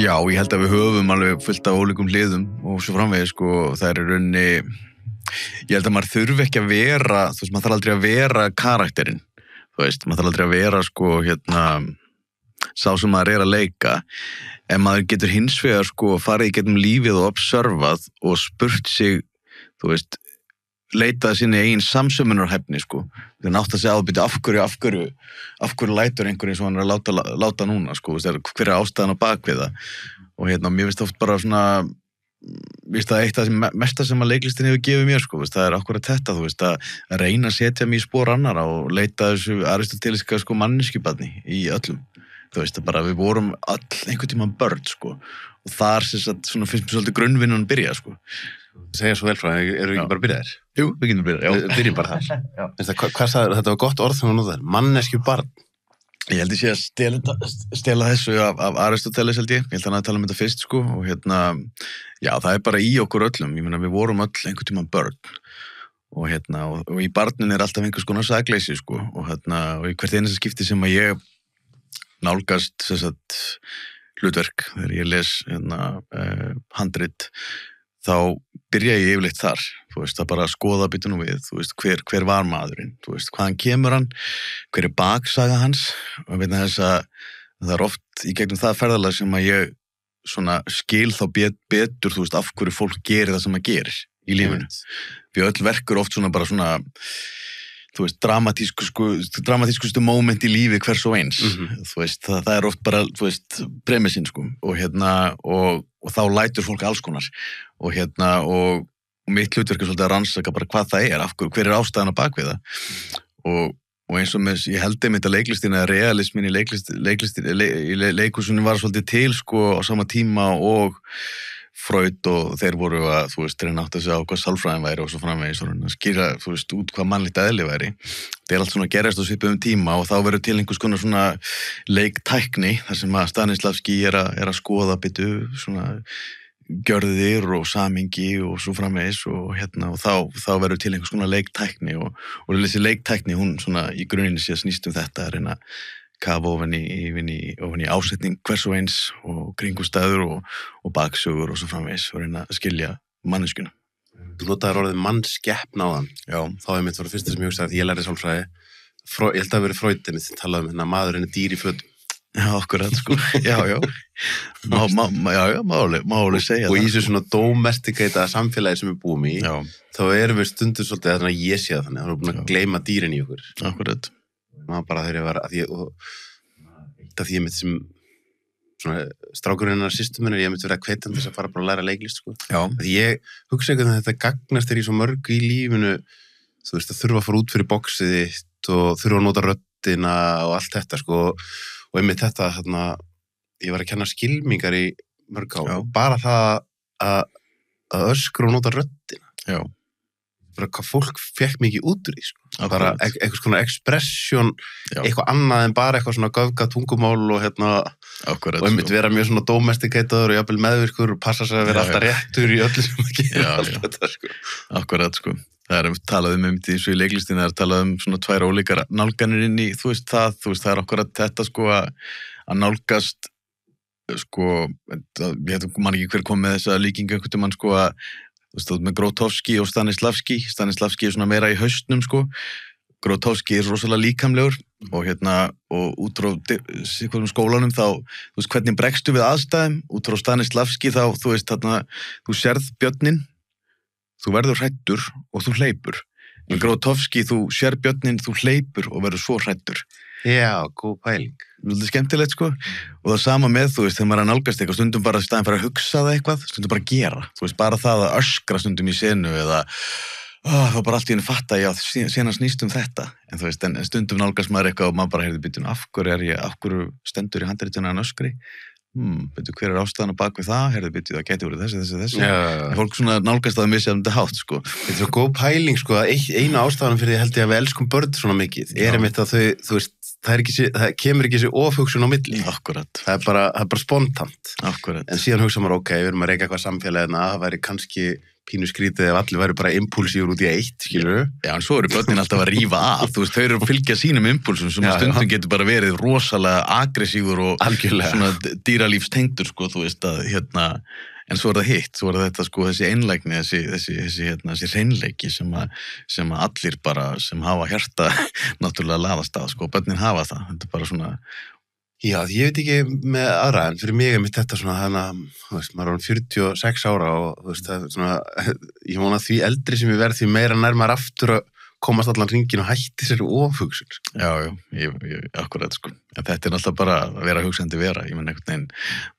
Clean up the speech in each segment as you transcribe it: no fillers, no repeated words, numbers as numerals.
Já, ég held að við höfum alveg fullt af ólíkum hliðum og svo framvegis, sko, það er í rauninni, ég held að maður þurfi ekki að vera, þú veist, maður þarf aldrei að vera karakterinn, þú veist, maður þarf aldrei að vera, sko, sá sem maður er að leika, en maður getur hins vegar, sko, farið í gegnum lífið og observað og spurt sig, þú veist, leitað sinni eigin samsömunarhæfni, sko. Það nátt að segja ábyrti af hverju lætur einhverjum svo hann er að láta núna, sko, hver er ástæðan á bakvið það. Og mér finnst oft bara svona, mér finnst það eitt af það mesta sem að leiklistin hefur gefið mér, sko, það er akkurat þetta, þú veist, að reyna að setja mig í spor annara og leita þessu aristótelíska, sko, manneskjubarni í öllum. Þú veist, bara við vorum einhvern tímann börn, sko, og þar svona finnst mér svolítið grunnvinnan byrja, sko. Segja svo vel frá, eru ekki bara byrjaðir? Jú, við getum byrjað, já. Byrjum bara þar. Hvað sagði, þetta var gott orð sem þú notaðir, manneskjubarn. Ég held ég sé að stela þessu af Aristóteles, held ég held hann að tala um þetta fyrst, sko, og já, það er bara í okkur öllum, ég meina við vorum öll einhvern tímann börn, og og í barninu er alltaf einhvers konar sakleysi, sko, og í hvert einasta skipti sem að ég nálgast hlutverk, þegar ég les handrit, þá byrja ég yfirleitt þar, þú veist, að bara skoða byttu nú við, þú veist, hver var maðurinn, þú veist, hvaðan kemur hann, hver er baksaga hans, og vegna þess að það er oft í gegnum það ferðalag sem að ég svona skil þá betur, þú veist, af hverju fólk gerir það sem það gerir í lífinu. Við öll verkur oft svona bara svona, þú veist, dramatískustu moment í lífi hvers og eins, þú veist, það er oft bara, þú veist, premissinn, sko, og þá lætur fólk alls konar, og mitt hlutverk er svolítið að rannsaka bara hvað það er, hver er ástæðan á bakvið það, og eins og með, ég held einmitt að leiklistin eða realismin í leikhúsinu var svolítið til, sko, á sama tíma og Freud og þeir voru að, þú veist, reyna átt að segja á hvað sálfræðin væri og svo framvegis og skýra, þú veist, út hvað mannlegt eðli væri. Það er allt svona gerast á svipuðum tíma og þá verður til einhvers konar svona leiktækni, þar sem að Stanislavski er að skoða byttu svona gjörðir og samingi og svo framvegis og og þá verður til einhvers konar leiktækni og þessi leiktækni, hún svona í gruninni sé að snýst þetta að reyna kafa ofan í ásetning hvers og eins og kringumstæður og baksögur og svo framvegis og reyna að skilja manneskjuna. Þú notaðir orðið mannskeppna á þann. Já. Þá mitt var það fyrsta sem ég hugsaði að ég lærði sálfræði. Ég held að það verið Freud sem talaði um maðurinn er dýr í fötum. Já, akkurat, sko. Já. Má alveg segja það. Og í þessu svona domesticata samfélagi sem við búum í, þá erum við stundum svolítið að ég sé það þannig, þá erum við búin að gleyma dýrin í okkur. Akkurat. Maður bara þegar ég var eitt af því ég mitt sem svona strákurinn hennar systur ég mitt verið að hvetja þess að fara bara að læra leiklist, sko. Já. Því ég hugsa ekki að þetta gagnast þér í svo mörgu í lífinu, þú veist, að þurfa að fara út fyrir boxið þitt og þurfa að nota röddina og allt þetta, sko, og einmitt þetta, ég var að kenna skylmingar í mörg ár, bara það að öskra og nota röddina. Já. Bara hvað fólk fekk mikið út úr því, sko. Bara eitthvað svona expression, eitthvað annað en bara eitthvað svona göfga tungumál og Akkurat, og einmitt vera mjög svona domesticataður og jafnvel meðvirkur og passa sig að vera alltaf réttur í öllu sem að gera allt þetta, sko. Akkurat, sko. Það er talað um því svo í leiklistinni, það er talað um svona tvær ólíkar nálganir inn í, þú veist, það er akkurat þetta, sko, að nálgast, sko, ég man ekki hver kom með þessa líkingu einhvern tímann, sko, þú veist, með Grotowski og Stanislavski er svona meira í haustnum, sko, Grotowski er rosalega líkamlegur og út frá skólanum þá, þú veist, hvernig bregstu við aðstæðum, út frá Stanislavski þá, þú veist, þú sérð björnin, þú verður hræddur og þú hleypur. En Grotowski, þú sérð björnin, þú hleypur og verður svo hræddur. Já, góð pæling. Það er skemmtilegt, sko. Og það sama með, þú veist, þegar maður er að nálgast eitthvað, stundum bara í staðinn fyrir að hugsa það eitthvað, stundum bara að gera. Þú veist, bara það að öskra stundum í senu eða þá bara allt í henni fatta, já, síðan snýst þetta. En þú veist, en stundum nálgast maður eitthvað og maður bara heyrði býtun, af hverju stendur í handritinu að öskri? Veitu, hver er ástæðan á bak við það? Heyrðu, býttu, það geti verið þessi. Já. Fólk svona nálgast það misjafandi hátt, sko. Þetta er svo góð pæling, sko, að eina ástæðan fyrir því held ég að við elskum börn svona mikið, einmitt að þau, þú veist, það kemur ekki þessi ofhugsun á milli. Akkurat. Það er bara spontant. Akkurat. En síðan hugsa maður, ok, við erum að reyka eitthvað samfélagina, það væri kannski pínu skrítið ef allir væri bara impulsífur út í eitt, skilur. Já, en svo eru börnin alltaf að rífa af, þú veist, þau eru að fylgja sínum impulsum sem stundum getur bara verið rosalega aggressífur og svona dýralífstengdur, sko, þú veist að, en svo það hitt, svo þetta, sko, þessi einlægni, þessi hreinleiki sem að allir bara, sem hafa hjarta náttúrulega laðast að, sko, börnin hafa það, þetta er bara svona. Já, ég veit ekki með aðra, en fyrir mig mitt þetta svona þú veist, maður er 46 ára og þú veist, það er svona, ég vona því eldri sem ég verð því meira nær maður aftur að komast allan hringin og hætti sér ofhugsun. Já, ég akkurat, sko. En þetta er náttúrulega bara að vera hugsandi vera, ég menn einhvern veginn.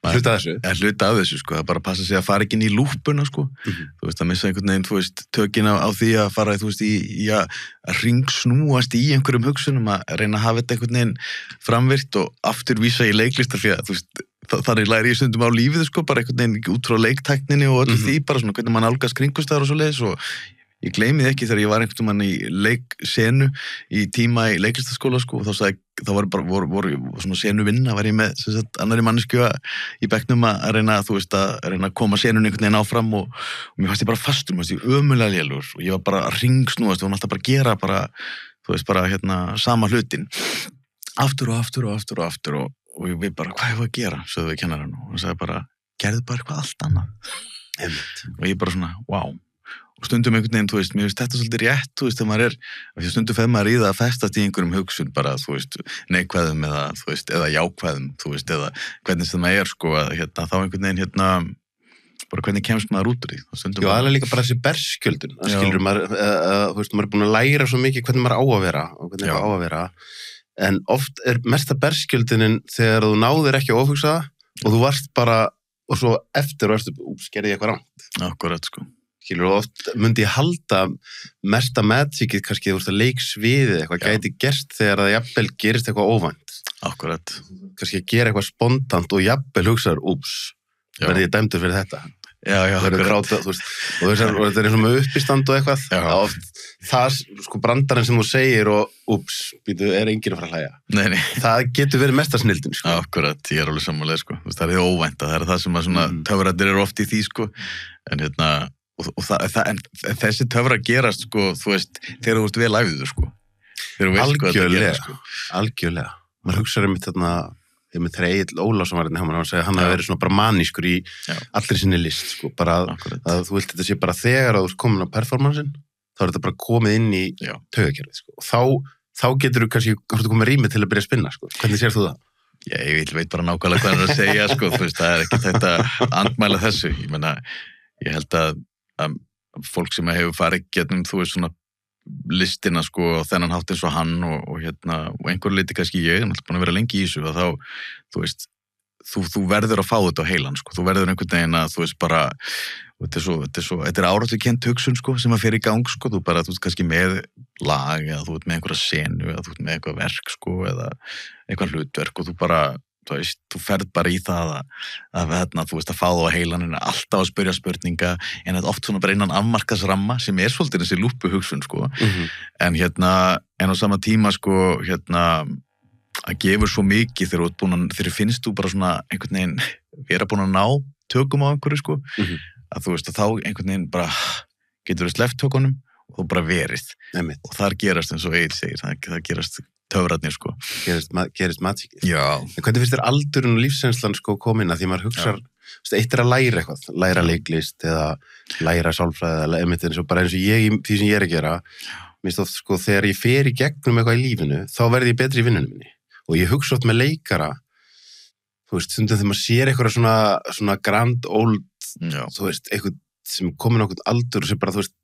Hluta af þessu? Hluta af þessu, sko, það bara passa sig að fara ekki inn í lúppuna, sko. Þú veist, að missa einhvern veginn, þú veist, tökin á því að fara, þú veist, í að ringsnúast í einhverjum hugsunum, að reyna að hafa þetta einhvern veginn framvirkt og aftur vísa í leiklistar fyrir að, þú veist, þannig læri ég stundum á lífið, sko, bara einhvern veginn út frá leiktækninni og öllu því, bara svona hvernig mann nálgast kringumstæður og svoleiðis og ég gleymi ekki þegar ég var einhvern veginn í leiksenu í tíma í leiklistaskóla, sko, og þá var bara, voru svona senu vinna, var ég með annarri manneskju í bekknum að reyna, þú veist, að reyna að koma senun einhvern veginn áfram og mér fannst ég bara fastur, mér fannst ég ömulega lélugur og ég var bara að ringsnúast, við varum alltaf bara að gera bara, þú veist, bara sama hlutin, aftur og við bara, hvað hefur að gera, sögðu við kennarann og hann sagði bara, gerðu bara eitthvað allt annað og ég bara svona, wow. Og stundum einhvern veginn, þú veist, mér finnst þetta svolítið rétt, þú veist, þegar maður því stundum fer maður í það að festast í einhverjum hugsun bara, þú veist, neikvæðum eða, þú veist, eða jákvæðum, þú veist, eða hvernig sem það sko, að þá einhvern veginn, bara hvernig kemst maður út úr því. Jú, aðlega líka bara þessi berskjöldun, það skilur maður, þú veist, maður er búin að læra svo mikið hvernig maður á að vera og hvernig maður á að vera, en oft er mesta berskjöldunin þegar þú náðir ekki að ofhugsa og þú varst bara, og svo eftir gerði ég eitthvað rangt. Akkurat, sko. Skilur, og oft myndi ég halda mesta magicið kannski, þú veist, að leiksviðið eitthvað gæti gerst þegar það jafnvel gerist eitthvað óvænt. Akkurat. Kannski að gera eitthvað spontant og jafnvel hugsaður, verði ég dæmdur fyrir þetta. Já, gráta, þú veist, og þetta er eins og með uppistand og eitthvað. Það, sko, brandarinn sem þú segir og er enginn að fara að hlæja. Nei. Það getur verið mesta snilldin, sko. Akkurat, ég er alveg sammála, sko. Það er óvænt, það er það sem að svona töfratir eru oft í því, sko. En en þessi töfra gerast, sko, þú veist, þegar þú ert vel æfður, sko. Algjörlega. Maður hugsaður þegar Egill Ólafsson var hann sagði hann hafi verið svona bara manískur í allir sinni list, sko, bara að þú vilt þetta sé bara þegar að þú ert komin á performansin, þá er þetta bara komið inn í taugakerfið, sko, og þá getur þú kannski komið rými til að byrja að spinna, sko. Hvernig sér þú það? Já, ég veit bara nákvæmlega hvað hann er að segja, sko, þú veist, það er ekki þetta andmæla þessu, ég meina, ég held að fólk sem hefur farið gegnum, þú veist, svona listina, sko, þennan hátt eins og hann og einhver leiti kannski ég er búin að vera lengi í þessu og þá, þú veist, þú verður að fá þetta á heilan, sko, þú verður einhvern veginn að, þú veist, bara, þetta er áratukennt hugsun, sko, sem að fer í gang, sko, þú ert kannski með lag eða þú ert með einhverja senu eða þú ert með eitthvað verk, sko, eða eitthvað hlutverk og þú bara, þú veist, þú ferð bara í það að þú veist, að fá það á heilaninu, alltaf að spyrja spurninga, en þetta oft svona bara innan afmarkasramma sem er svolítið þessi lúpuhugsun, sko, en á sama tíma, sko, að gefur svo mikið þegar finnst þú bara svona einhvern veginn vera búin að ná tökum á einhverju, sko, að þú veist, að þá einhvern veginn bara getur við sleppt tökunum og þú bara verið, og þar gerast eins og Egill segir, það gerast töfratnir, sko. Gerist magicið. Já. En hvernig finnst þér aldurinn og lífsreynslan, sko, komin að því maður hugsar, eitt er að læra eitthvað, læra leiklist eða læra sálfræði eða eins og ég, því sem ég er að gera, minnst oft, sko, þegar ég fer í gegnum eitthvað í lífinu, þá verði ég betri í vinnunum minni. Og ég hugsa oft með leikara, þú veist, stundum þegar maður sér eitthvað svona grand old, þú veist, eitthvað sem komin okkur aldur og sem bara, þú veist,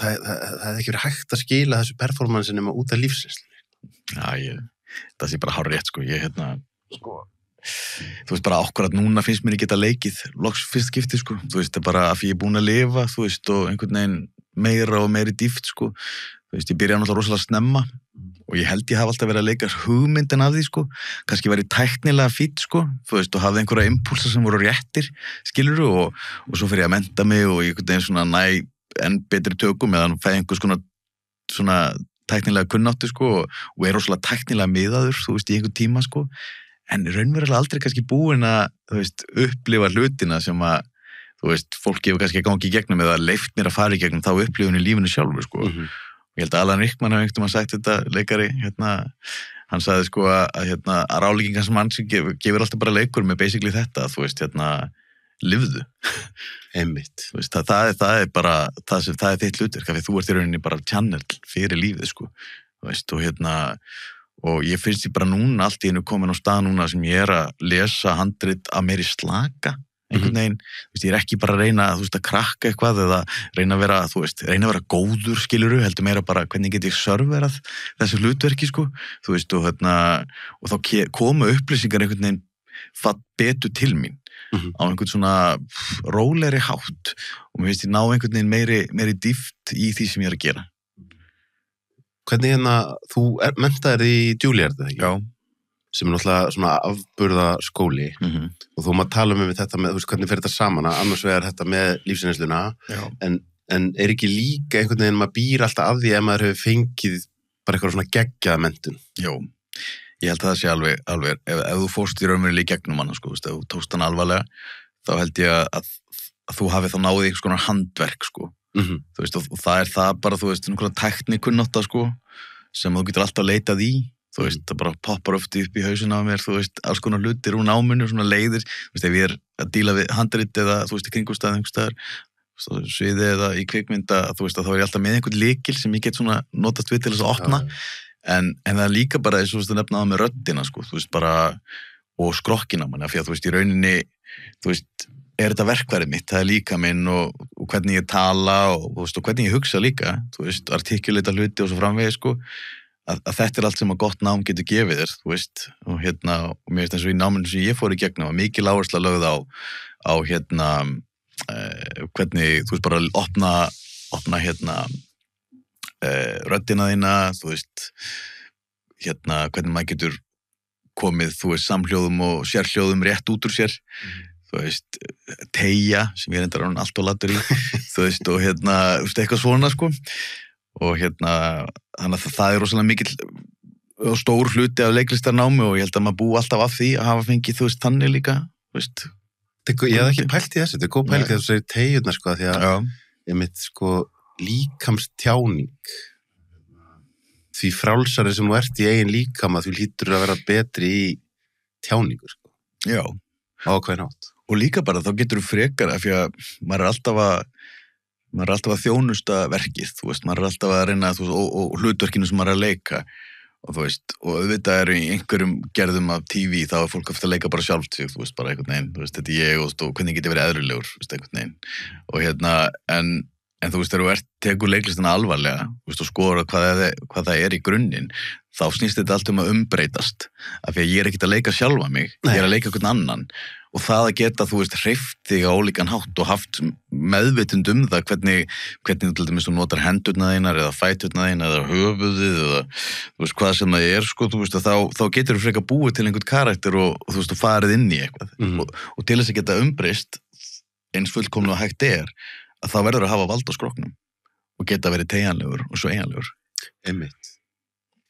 það hefði ekki verið hægt að skila þessu performansi nema út af lífsreynslu. Já, það sé bara hárrétt, sko, sko, þú veist, bara akkurat núna finnst mér ekki geta leikið, loks fyrst skipti, sko, þú veist, það er bara að því ég er búin að lifa, þú veist, og einhvern veginn meira og meiri dýft, sko, þú veist, ég byrjaði náttúrulega rosalega snemma og ég held ég hafi alltaf verið að leika hugmyndin af því, sko, kannski verið tæknilega fýtt, sko, þú veist, og hafði einhverja impulsa sem voru réttir, skilurðu, og svo fer ég að mennta mig og einhvern veginn svona enn betri tökum eða fæði einhvers konar svona tæknilega kunnáttu, sko, og rosalega tæknilega miðaður, þú veist, í einhver tíma, sko, en raunverulega aldrei kannski búin að, þú veist, upplifa hlutina sem að, þú veist, fólk hefur kannski gangi í gegnum eða leyft mér að fara í gegnum þá upplifun í lífinu sjálfur, sko. Og ég held að Alan Rickman hafði einhvern veginn sagt þetta, leikari, hann sagði sko að ráðleggingans mann sem gefur alltaf bara leikur með basically þetta, þú veist, lifðu. Einmitt. Þú veist, það er bara, það er þitt hlutverk, af því þú ert í rauninni bara channel fyrir lífið, sko. Þú veist, og ég finnst ég bara núna allt í einu komin á stað núna sem ég að lesa handrit að meiri slaka, einhvern veginn, þú veist, ég ekki bara að reyna, þú veist, að krakka eitthvað eða reyna að vera, þú veist, reyna að vera góður, skiluru, heldur meira bara hvernig get ég serverað þessu hlutverki, sko, þú veist, og þá koma upplýsingar einhvern veginn betur til mín á einhvern svona rólegri hátt og mér finnst ég ná einhvern veginn meiri dýpt í því sem ég að gera. Hvernig þú menntaðir í Juilliard, eða ekki? Já. Sem náttúrulega svona afburða skóli og þú maður tala með þetta með, þú veist, hvernig fer þetta saman, annars vegar þetta með lífsreynsluna, en er ekki líka einhvern veginn maður býr alltaf að því ef maður hefur fengið bara eitthvað svona geggjaða menntun? Jó, ég held að það sé alveg ef þú fórst í raunverulega í gegnum hana, sko, ef þú tókst hann alvarlega, þá held ég að þú hafi þá náðið einhvers konar handverk, sko, þú veist, og það er það bara, þú veist, einhverja tæknikunnátta, sko, sem þú getur alltaf leitað í. Þú veist, það bara poppar oft upp í hausina á mér, þú veist, alls konar hlutir úr náminu, svona leiðir, þú veist, ef ég að díla við handrit eða, þú veist, í kringumstæðum einhverstaðar, sviði eða í kvikmynda, þú veist, að þá er ég alltaf með einhvern lykil sem ég get svona notast við til þess að opna, en það er líka bara, eins og þú veist, að nefna það með röddina, sko, þú veist, bara, og skrokkina manni, af því að, þú veist, í rauninni, þú veist, er þetta verkfærið mitt, það er líka minn og hvernig ég tala og, þú veist, og hvernig ég hugsa líka, þú veist, artikuleita hluti og svo framvegis, sko, að þetta er allt sem að gott nám getur gefið þér, þú veist, og mér veist eins og í náminu sem ég fór í gegnum var mikil áhersla lögð á hvernig, þú veist, bara opna röddina þína, þú veist, hvernig maður getur komið, þú veist, samhljóðum og sérhljóðum rétt út úr sér, þú veist, teygja, sem ég reyndar allt og latur í, þú veist, og þú veist, eitthvað svona, sko, og þannig að það er rosalega mikill og stór hluti af leiklistarnámi og ég held að maður búi alltaf af því að hafa fengið, þú veist, þannig líka, þú veist. Ég hef ekki pælt í þessu, þetta er góð pæling þegar þú segir teyjurnar, sko, því að ég mitt, sko, líkamstjáning, því frálsari sem þú ert í eigin líkama, þú hlýtur að vera betri í tjáningu, sko. Já. Á hvern hátt. Og líka bara, þá getur þú frekar, af því að maður er alltaf að þjónusta verkið, þú veist, maður er alltaf að reyna, þú veist, og hlutverkinu sem maður er að leika, og þú veist, og auðvitað eru í einhverjum gerðum af TV, þá er fólk að leika bara sjálft sig, þú veist, bara einhvern veginn, þú veist, þetta er ég, og hvernig geti verið eðrulegur, þú veist, einhvern veginn, og en þú veist, þegar þú tekur leiklistina alvarlega, þú veist, og skoður hvað það er í grunninn, þá snýst þetta allt að umbreytast, af því að ég er ekkert að leika sjálfa mig, ég er að leika einhvern annan, og það að geta, þú veist, hreyft þig á ólíkan hátt og haft meðvitund það hvernig þú til dæmis þú notar hendurna þínar eða fæturna þínar eða höfuðið eða þú veist hvað sem það er, sko, þú veist, þá getur þú frekar búið til einhvern karakter og þú veist, þú farið inn í eitthvað og til þess að geta umbreyst eins fullkomlega hægt að þá verður að hafa vald á skrokknum og geta verið teygjanlegur og svo eiginlegur. Einmitt.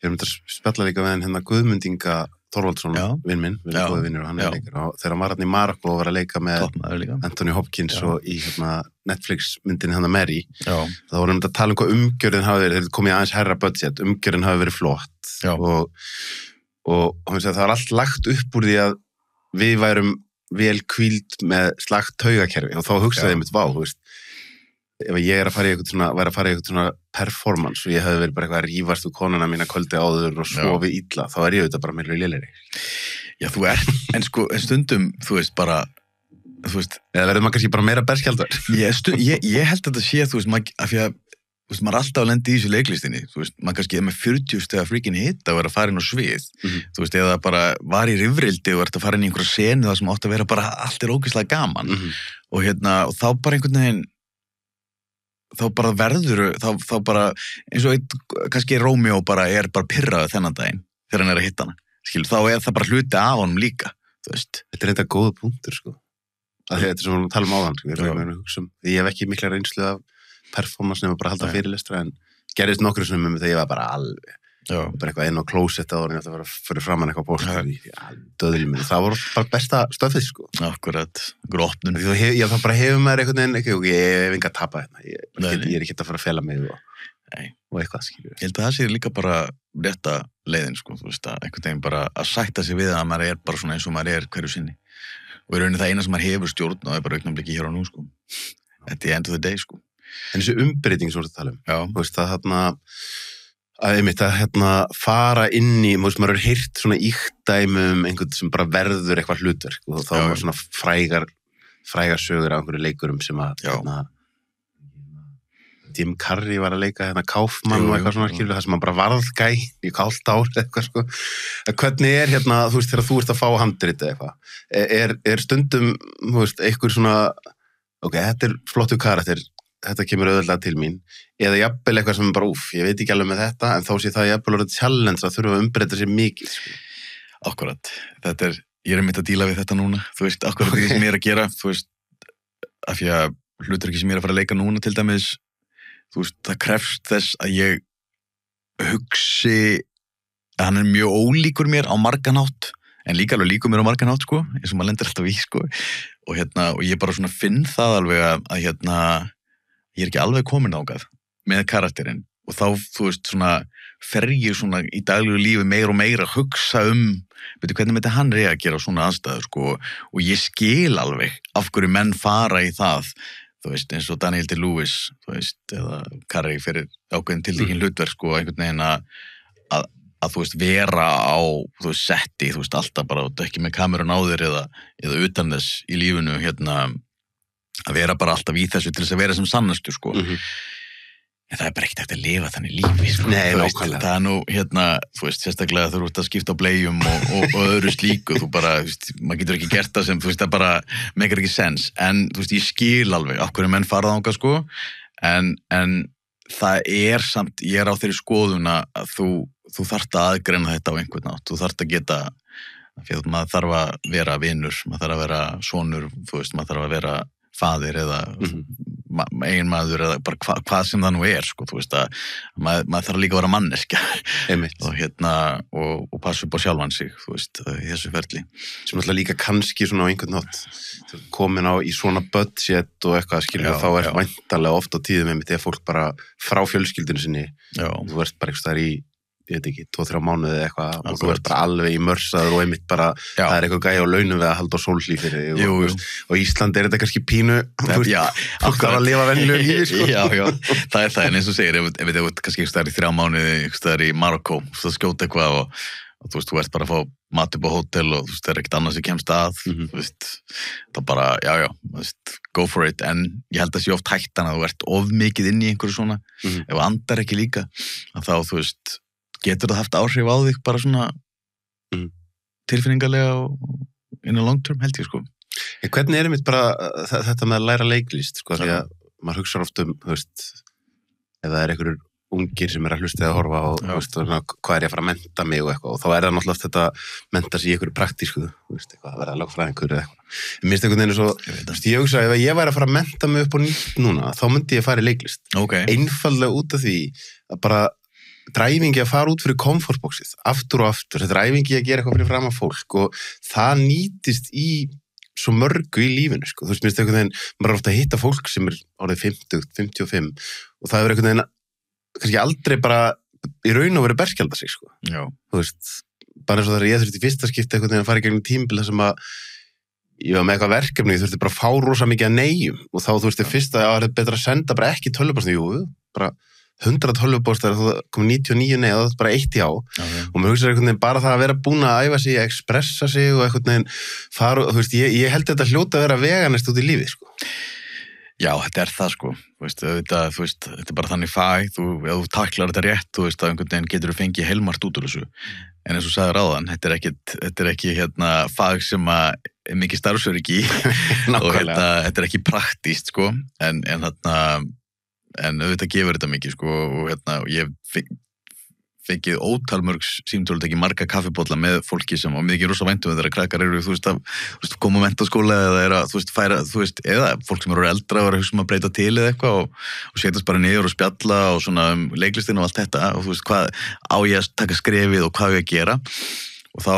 Ég myndi að spjalla líka með henn Guðmund Inga Þorvaldsson, vinn minn, við erum góði vinnir og hann er leikar og þegar hann var hann í Marokko og var að leika með Anthony Hopkins og í Netflix myndinni hann að Mary, þá vorum við að tala hvað umgjörðin hafi verið, þegar komið aðeins herra budget, umgjörðin hafi verið flott og það var allt lagt upp úr því að við værum vel hvíld með slagt taugakerfi og þá hugsaði ég mitt, vá, þú veist, ef ég er að fara í eitthvað svona performance og ég hefði verið bara eitthvað að rífast úr konuna mína kvöldi áður og sofi illa, þá er ég auðvitað bara meira lélegri. Já, þú ert, en stundum, þú veist, bara, þú veist, eða verður maður kannski bara meira berskjaldar. Ég held að þetta sé, þú veist, af því að, þú veist, maður er alltaf að lenda í þessu leiklistinni, þú veist, maður kannski er með 40 stegar freaking hit að vera að fara inn á svið, þú veist, eða bara var í rifrildi og ert að fara inn í einhverja senu það sem átt að vera bara allt er ógeðslega gaman og og þá bara einhvern veginn þá bara verður, þá bara eins og kannski Rómeó bara er bara pirraður þennan daginn þegar hann er að hitta hana, skilur, þá er það bara hluti af honum líka, þú veist. Þetta er eitthvað góða punktur, sko. Þetta er sem við tala áðan, ég hef ekki mikla reynslu af performance nema bara halda fyrirlestra, en gerðist nokkru sem þegar ég var bara alveg bara eitthvað inn á klósett áður en ég ætti að fara fyrir framann eitthvað póstur í döðlum það voru bara besta stöfið sko Akkurat, opnun það bara hefur maður einhvern veginn ég hef enga að tapa hérna ég er ekki að fara að fela mig og eitthvað skilur Ég held að það sé líka bara rétta leiðin sko, þú veist að einhvern veginn bara að sætta sig við að maður bara svona eins og maður hverju sinni og í rauninni það eina sem maður hefur stjórn og það bara augnablikki hér og nú sko at the end of the day sko En þessi umbreyting sem þú ert að tala þú veist það að fara inn í, maður er heyrt svona íktdæmum einhvern sem bara verður eitthvað hlutverk og þá var svona frægar sögur af einhverju leikurum sem að Jim Carrey var að leika Kaufmann og eitthvað svona skilur það sem hann bara varð gæ í hálft ár eitthvað sko hvernig þú veist þegar þú ert að fá handrit eitthvað stundum þú veist einhver svona þetta er flottur karakter þetta kemur auðvitað til mín eða jafnvel eitthvað sem bara ég veit ekki alveg með þetta en þá sé það jafnvel orðið challenge að þurfa að umbreyta sér mikið sko. Akkurat, ég einmitt að díla við þetta núna þú veist, akkurat því sem ég að gera þú veist, af því að hlutverki sem ég að fara að leika núna til dæmis þú veist, það krefst þess að ég hugsi að hann mjög ólíkur mér á margan hátt en líka alveg líkur mér á margan hátt sko, eins og maður lendir alltaf í sko og ég bara svona finn það alveg að ég er ekki alveg komin ágað með karakterinn og þá, þú veist, svona fer ég svona í daglegu lífi meira og meira að hugsa hvernig myndi hann reagera á svona aðstæður, sko, og ég skil alveg af hverju menn fara í það, þú veist, eins og Daniel Day-Lewis, þú veist, eða Carrey fyrir ákveðin tiltekin hlutverk, sko, einhvern veginn að þú veist, vera á, þú veist, setti, þú veist, alltaf bara, ekki með kamerun á þér eða utan þess í lífinu, að vera bara alltaf í þessu til þess að vera sem sannastu sko en það er bara ekkert hægt að lifa þannig lífi sko. Nei, nákvæmlega það nú, þú veist, sérstaklega þú ert að skipta á bleium og öðru slíku þú bara, þú veist, maður getur ekki gert það sem þú veist, það bara meikar ekki sens en þú veist, ég skil alveg af hverju menn fara þangað sko en það samt, ég á þeirri skoðun að þú þarft að aðgreina þetta á einhvern nátt, þú þarft að geta fyrir að maður þarf að vera vinur, maður þarf að vera sonur, þú veist, maður þarf að vera faðir eða eigin maður eða bara hvað sem það nú sko, þú veist að maður þarf líka að vera manneskja og passa upp á sjálfan sig, þú veist, í þessu ferli. Sem alltaf líka kannski svona á einhvern nátt komin á í svona budget og eitthvað skilja þá væntanlega oft á tíðum einmitt þegar fólk bara frá fjölskyldinu sinni þú verðst bara eitthvað þar í ég veit ekki, 2-3 mánuði eitthvað og þú ert bara alveg immersaður og einmitt bara það eitthvað gæja á launum við að halda á sólhlíf fyrir og Ísland þetta kannski pínu fólk þarf að lifa venjulegu lífi sko. Já, það það en eins og segir ef þú ert kannski eitthvað í 3 mánuði eitthvað í Marokko, þú skjóta eitthvað og þú veist, þú ert bara að fá mat upp á hótel og þú veist, það ekkert annað sem kemst að þú veist, það bara, þú veist, go for it, en ég held að sé oft hættan að þú ert of mikið inn í einhverju svona ef andar ekki líka, að þá, þú veist getur það haft áhrif á þig bara svona tilfinningarlega og in a long term held ég sko. En hvernig einmitt bara þetta með að læra leiklist sko, því að maður hugsa oft þú veist, ef það einhverjur ungir sem að hlusta eða horfa og veist, hvað ég að fara að mennta mig og eitthvað og þá það náttúrulega oft þetta mennta sig í einhverju praktísku, þú veist, eitthvað að vera lögfræðingur eða eitthvað. En mér einhvern veginn svo, þú veist, ég hugsa ef ég væri að fara að mennta mig upp á nýtt núna, þá myndi ég fara í leiklist. Einfaldlega út af því að bara dræfingi að fara út fyrir komfortboxið, aftur og aftur, þetta dræfingi að gera eitthvað fyrir fram að fólk og það nýtist í svo mörgu í lífinu, sko. Þú veist, mér einhvern veginn, maður er ofta að hitta fólk sem orðið 50, 55 og það einhvern veginn, kannski aldrei bara í raun og verið berskjalda sig, sko. Já. Þú veist, bara eins og þegar ég þurfti í fyrsta skipti einhvern veginn að fara í gegnum tímabil sem að ég var með eitthvað verkefni, ég þurfti bara að fá rosa mikið að neyjum og þá, þú veist, fyrst að það er betra að senda bara ekki 12%, bara 100 tölvupóstar, það kom 99 nei og það er bara 1 já og mér hugsaði einhvern veginn bara það að vera búin að æfa sig, að expressa sig og einhvern veginn fara, þú veist, ég held þetta hljóta að vera veganest út í lífið, sko. Já, þetta það, sko, þú veist, þetta er bara þannig fag, ef þú taklar þetta rétt, þú veist, að einhvern veginn getur þú fengið heilmargt út úr þessu, en eins og sagði ráðan, þetta er ekki fag sem að er mikið starfsöryggi og þetta er ekki praktískt, sko, en auðvitað gefur þetta mikið, sko, og ég fengið ótalmörg símtöl, ekki marga kaffibolla með fólki sem, og mikið rosa væntum þegar krakkar eru, þú veist, koma á menntaskóla eða er að, færa, eða fólk sem eru eldra og er að hugsa að breyta til eða eitthvað og setjast bara niður og spjalla og svona leiklistin og allt þetta og þú veist, hvað á ég að taka skrefið og hvað ég að gera og þá,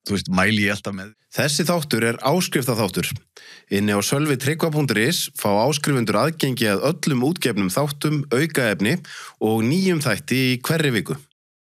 þú veist, mæli ég alltaf með. Þessi þáttur er áskriftaþáttur. Inni á sölvitryggva.is fá áskrifundur aðgengi að öllum útgefnum þáttum, aukaefni og nýjum þætti í hverri viku.